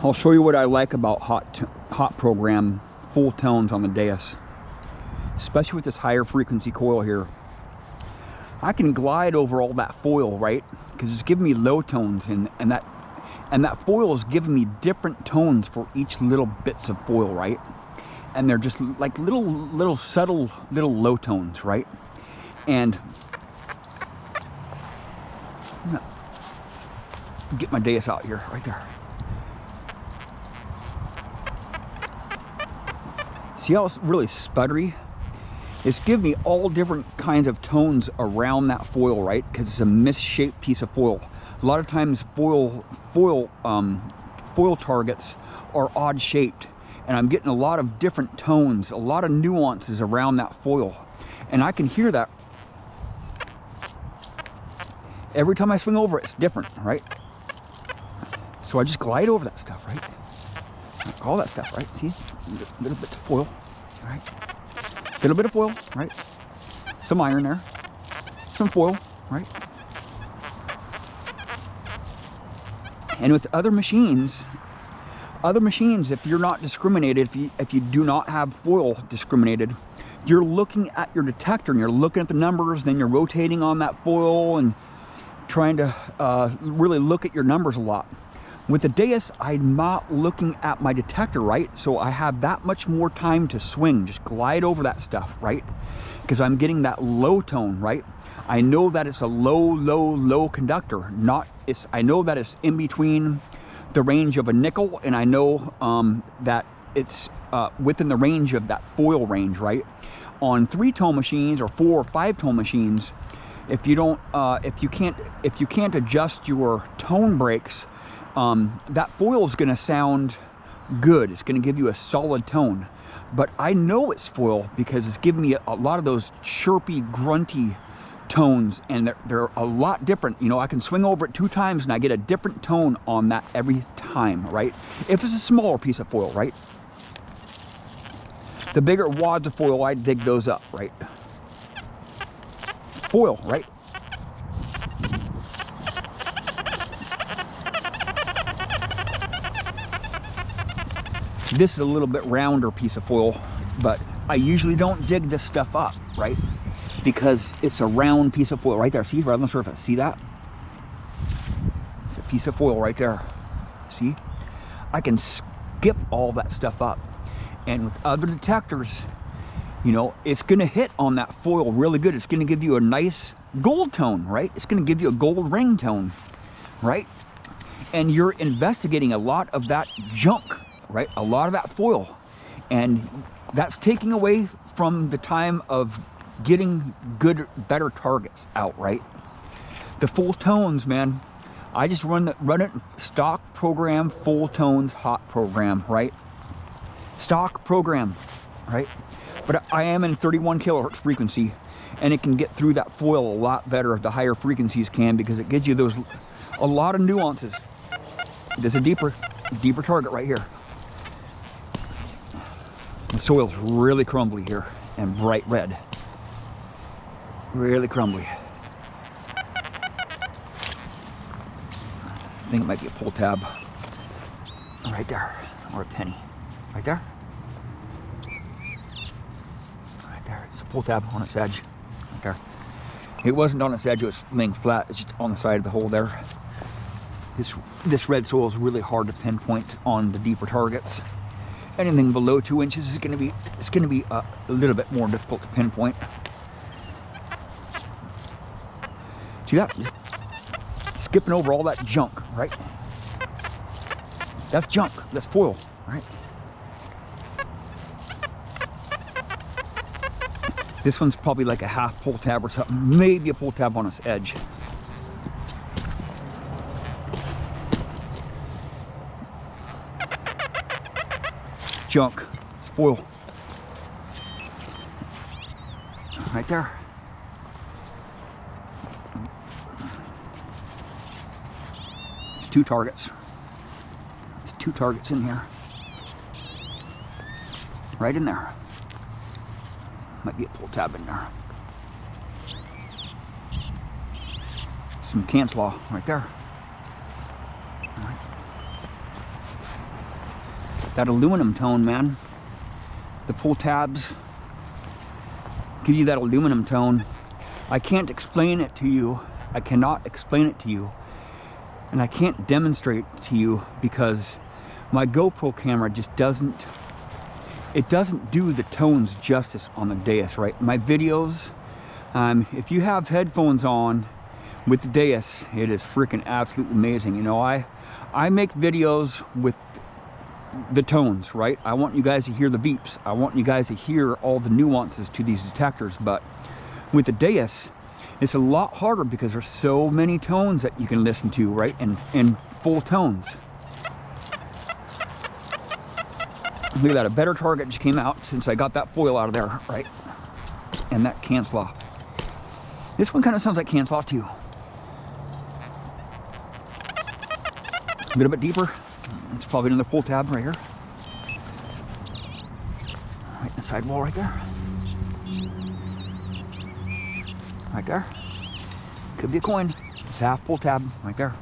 I'll show you what I like about hot program full tones on the Deus, especially with this higher frequency coil here. I can glide over all that foil, right? Because it's giving me low tones, and that foil is giving me different tones for each little bits of foil, right? And they're just like little subtle little low tones, right? And get my Deus out here, right there. See how it's really sputtery? It's giving me all different kinds of tones around that foil, right? Because it's a misshaped piece of foil. A lot of times foil targets are odd shaped, and I'm getting a lot of different tones, a lot of nuances around that foil, and I can hear that every time I swing over it. It's different, right? So I just glide over that stuff, right? All that stuff, right? See, little bits of foil, right? Little bit of foil, right? Some iron there, some foil, right? And with other machines, if you're not discriminated, if you do not have foil discriminated, you're looking at your detector and you're looking at the numbers, then you're rotating on that foil and trying to really look at your numbers a lot. With the Deus, I'm not looking at my detector, right? So I have that much more time to swing, just glide over that stuff, right? Because I'm getting that low tone, right? I know that it's a low conductor. I know that it's in between the range of a nickel, and I know that it's within the range of that foil range, right? On 3-tone machines or 4 or 5-tone machines, if you can't adjust your tone breaks, that foil is going to sound good. It's going to give you a solid tone. But I know it's foil because it's giving me a lot of those chirpy, grunty tones, and they're a lot different. You know, I can swing over it 2 times and I get a different tone on that every time, right? If it's a smaller piece of foil, right? The bigger wads of foil, I dig those up, right? Foil, right? This is a little bit rounder piece of foil, but I usually don't dig this stuff up, right? Because it's a round piece of foil right there. See, right on the surface. See that? It's a piece of foil right there. See? I can skip all that stuff up. And with other detectors, you know, it's going to hit on that foil really good. It's going to give you a nice gold tone, right? It's going to give you a gold ring tone, right? And you're investigating a lot of that junk, right? A lot of that foil. And that's taking away from the time of getting better targets out, right? The full tones, man, I just run it stock program, full tones, hot program, right? Stock program, right? But I am in 31 kilohertz frequency, and it can get through that foil a lot better if the higher frequencies can, because it gives you a lot of nuances. There's a deeper target right here. The soil's really crumbly here and bright red. Really crumbly. I think it might be a pull tab. Right there. Or a penny. Right there. Right there. It's a pull tab on its edge. Right there. It wasn't on its edge, it was laying flat. It's just on the side of the hole there. This red soil is really hard to pinpoint on the deeper targets. Anything below 2 inches is going to be a little bit more difficult to pinpoint. See that? Skipping over all that junk, right? That's junk. That's foil, right? This one's probably like a half pull tab or something. Maybe a pull tab on its edge. Junk. It's foil. Right there. It's 2 targets. It's 2 targets in here. Right in there. Might be a pull tab in there. Some cancel right there. All right. That aluminum tone, man. The pull tabs give you that aluminum tone. I can't explain it to you. I cannot explain it to you. And I can't demonstrate to you because my GoPro camera just doesn't do the tones justice on the Deus, right? My videos, if you have headphones on with the Deus, it is freaking absolutely amazing. You know, I make videos with the tones, right? I want you guys to hear the beeps. I want you guys to hear all the nuances to these detectors, but with the Deus, it's a lot harder because there's so many tones that you can listen to, right? And full tones. Look at that, a better target just came out since I got that foil out of there, right? And that cancel off. This one kind of sounds like cancel off too. A little bit deeper. It's probably another pull tab right here. Right in the sidewall right there. Right there. Could be a coin. It's half pull tab right there.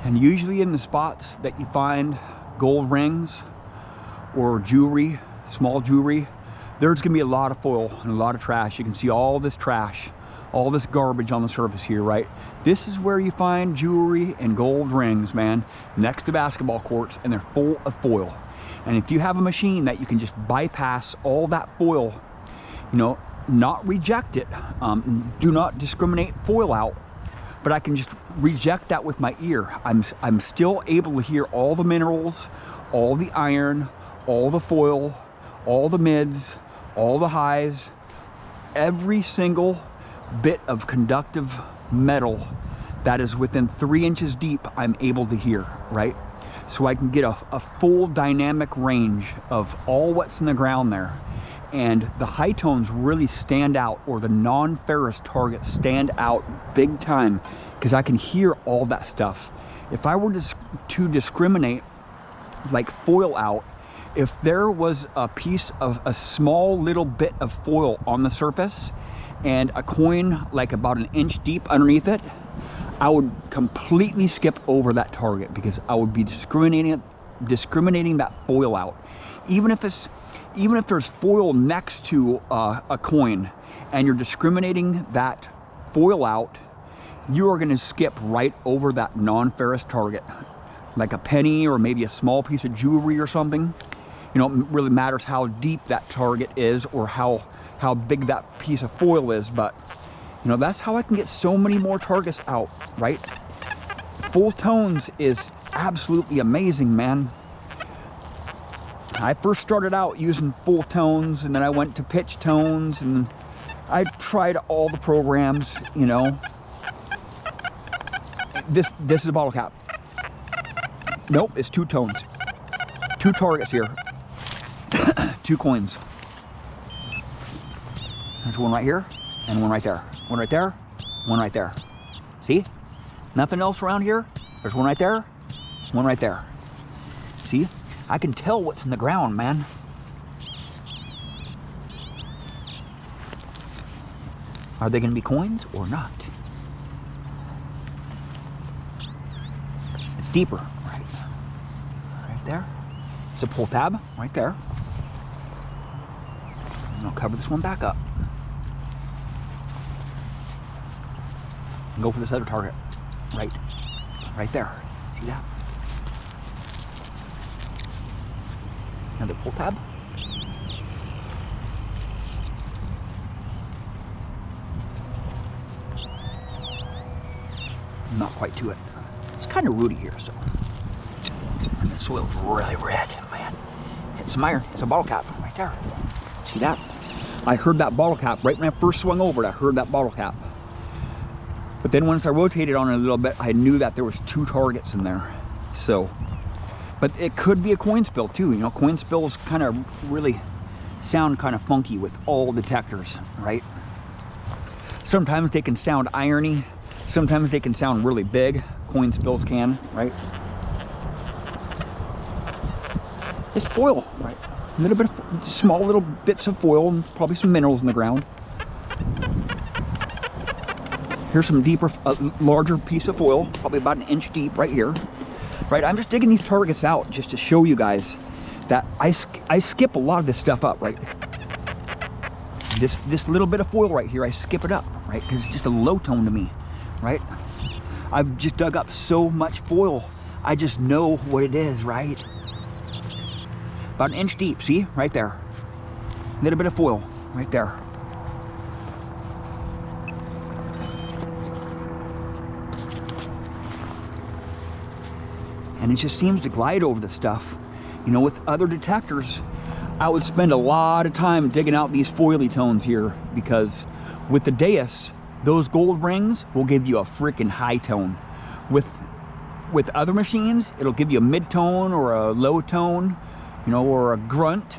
And usually in the spots that you find gold rings or jewelry, small jewelry, there's gonna be a lot of foil and a lot of trash. You can see all this trash, all this garbage on the surface here, right? This is where you find jewelry and gold rings, man, next to basketball courts, and they're full of foil. And if you have a machine that you can just bypass all that foil, you know, not reject it, do not discriminate foil out, but I can just reject that with my ear. I'm still able to hear all the minerals, all the iron, all the foil, all the mids, all the highs, every single bit of conductive metal that is within 3 inches deep, I'm able to hear, right? So I can get a full dynamic range of all what's in the ground there. And the high tones really stand out, or the non-ferrous targets stand out big time, because I can hear all that stuff. If I were to discriminate like foil out, if there was a piece of a small little bit of foil on the surface and a coin like about 1 inch deep underneath it, I would completely skip over that target because I would be discriminating that foil out. Even if there's foil next to a coin and you're discriminating that foil out, you are going to skip right over that non-ferrous target, like a penny or maybe a small piece of jewelry or something. You know, it really matters how deep that target is or how big that piece of foil is, but you know, that's how I can get so many more targets out, right? Full tones is absolutely amazing, man. I first started out using full tones, and then I went to pitch tones, and I tried all the programs, you know. This is a bottle cap. Nope, it's 2 tones. 2 targets here. 2 coins. There's one right here, and one right there. One right there, one right there. See? Nothing else around here. There's one right there, one right there. See? I can tell what's in the ground, man. Are they going to be coins or not? It's deeper, right there. It's a pull tab right there. And I'll cover this one back up. And go for this other target. Right there. See that? Another pull tab. Not quite to it. It's kind of rooty here, so. And the soil's really red, man. It's some iron. It's a bottle cap right there. See that? I heard that bottle cap right when I first swung over it. I heard that bottle cap. But then once I rotated on it a little bit, I knew that there was 2 targets in there. So, but it could be a coin spill too. You know, coin spills kind of really sound kind of funky with all detectors, right? Sometimes they can sound irony. Sometimes they can sound really big. Coin spills can, right? It's foil, right? A little bit of small little bits of foil and probably some minerals in the ground. Here's some deeper, larger piece of foil, probably about 1 inch deep right here. Right, I'm just digging these targets out just to show you guys that I skip a lot of this stuff up, right? This little bit of foil right here, I skip it up, right? Because it's just a low tone to me, right? I've just dug up so much foil. I just know what it is, right? About 1 inch deep, see? Right there. A little bit of foil, right there. And it just seems to glide over the stuff. You know, with other detectors, I would spend a lot of time digging out these foily tones here, because with the Deus, those gold rings will give you a freaking high tone. With other machines, it'll give you a mid-tone or a low tone, you know, or a grunt.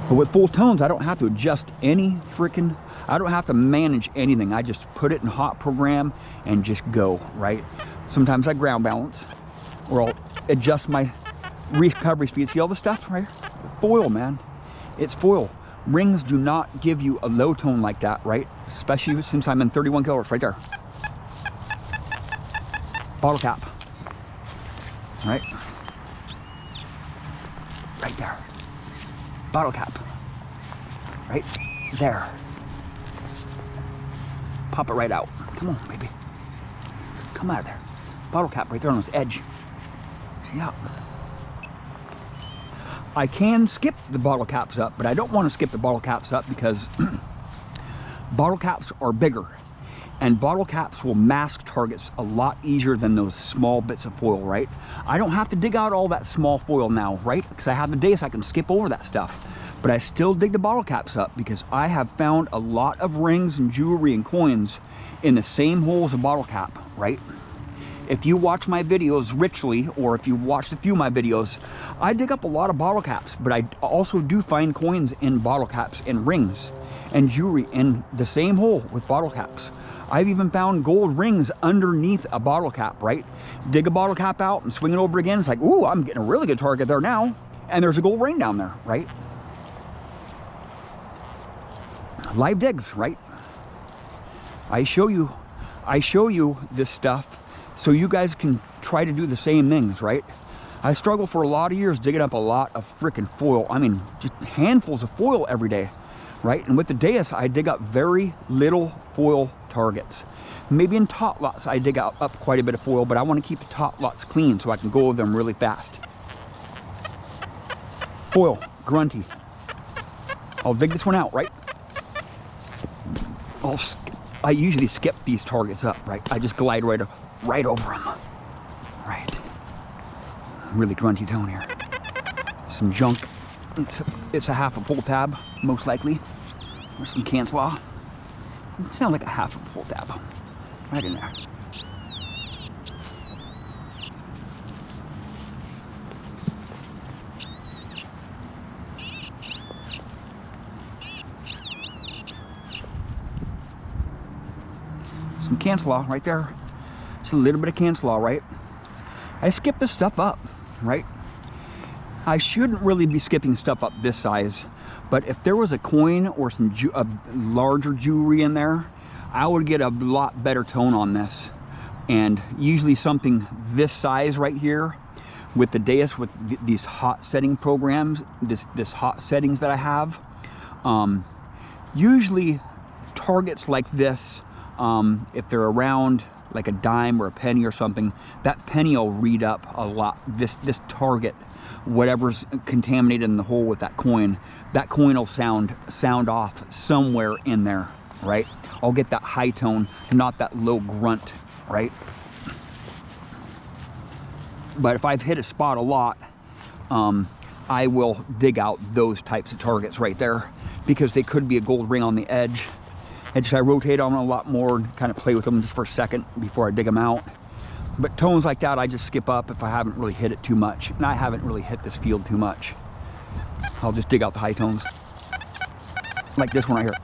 But with full tones, I don't have to adjust any freaking, I don't have to manage anything. I just put it in hot program and just go, right? Sometimes I ground balance, or I'll adjust my recovery speed. See all the stuff right here? Foil, man. It's foil. Rings do not give you a low tone like that, right? Especially since I'm in 31 kilohertz, right there. Bottle cap. Right? Right there. Bottle cap. Right there. Pop it right out. Come on, baby. Come out of there. Bottle cap right there on this edge. Yeah. I can skip the bottle caps up, but I don't want to skip the bottle caps up because bottle caps are bigger, and bottle caps will mask targets a lot easier than those small bits of foil, right? I don't have to dig out all that small foil now, right? Because I have the Deus, I can skip over that stuff. But I still dig the bottle caps up because I have found a lot of rings and jewelry and coins in the same hole as a bottle cap, right? If you watch my videos richly, or if you watched a few of my videos, I dig up a lot of bottle caps, but I also do find coins in bottle caps and rings and jewelry in the same hole with bottle caps. I've even found gold rings underneath a bottle cap, right? Dig a bottle cap out and swing it over again. It's like, ooh, I'm getting a really good target there now. And there's a gold ring down there, right? Live digs, right? I show you this stuff so you guys can try to do the same things, right? I struggled for a lot of years digging up a lot of freaking foil. I mean, just handfuls of foil every day, right? And with the Deus, I dig up very little foil targets. Maybe in top lots, I dig up quite a bit of foil, but I want to keep the top lots clean so I can go over them really fast. Foil, grunty. I'll dig this one out, right? I usually skip these targets up, right? I just glide right over them, right? Really grunty tone here. Some junk. It's a half a pull tab, most likely. Or some cancel off. It sounds like a half a pull tab, right in there. Some cancel off right there. Just a little bit of cancel off, right? I skip this stuff up, right? I shouldn't really be skipping stuff up this size, but if there was a coin or some larger jewelry in there, I would get a lot better tone on this. And usually something this size right here with the Deus, with these hot setting programs, this hot settings that I have, usually targets like this, if they're around like a dime or a penny or something, that penny will read up a lot. This target, whatever's contaminated in the hole with that coin will sound off somewhere in there, right? I'll get that high tone, not that low grunt, right? But if I've hit a spot a lot, I will dig out those types of targets right there, because they could be a gold ring on the edge. And just I rotate on them a lot more and kind of play with them just for a second before I dig them out. But tones like that, I just skip up if I haven't really hit it too much. And I haven't really hit this field too much. I'll just dig out the high tones. Like this one right here.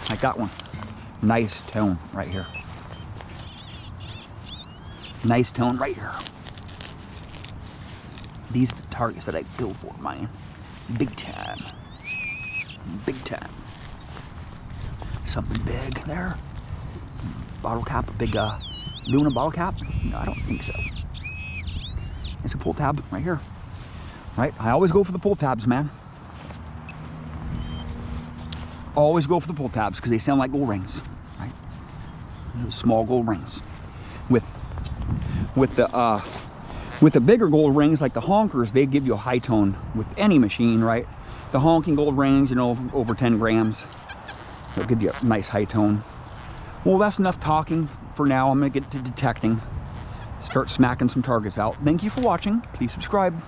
Like that one. Nice tone right here. Nice tone right here. These are the targets that I go for, man. Big time. Big time. Something big there. Bottle cap, a big, doing a bottle cap? No, I don't think so. It's a pull tab right here. Right? I always go for the pull tabs, man. Always go for the pull tabs because they sound like gold rings. Right? Those small gold rings. With the bigger gold rings like the honkers, they give you a high tone with any machine, right? The honking gold rings, you know, over 10 grams, they'll give you a nice high tone. Well, that's enough talking for now. I'm gonna get to detecting, start smacking some targets out. Thank you for watching. Please subscribe.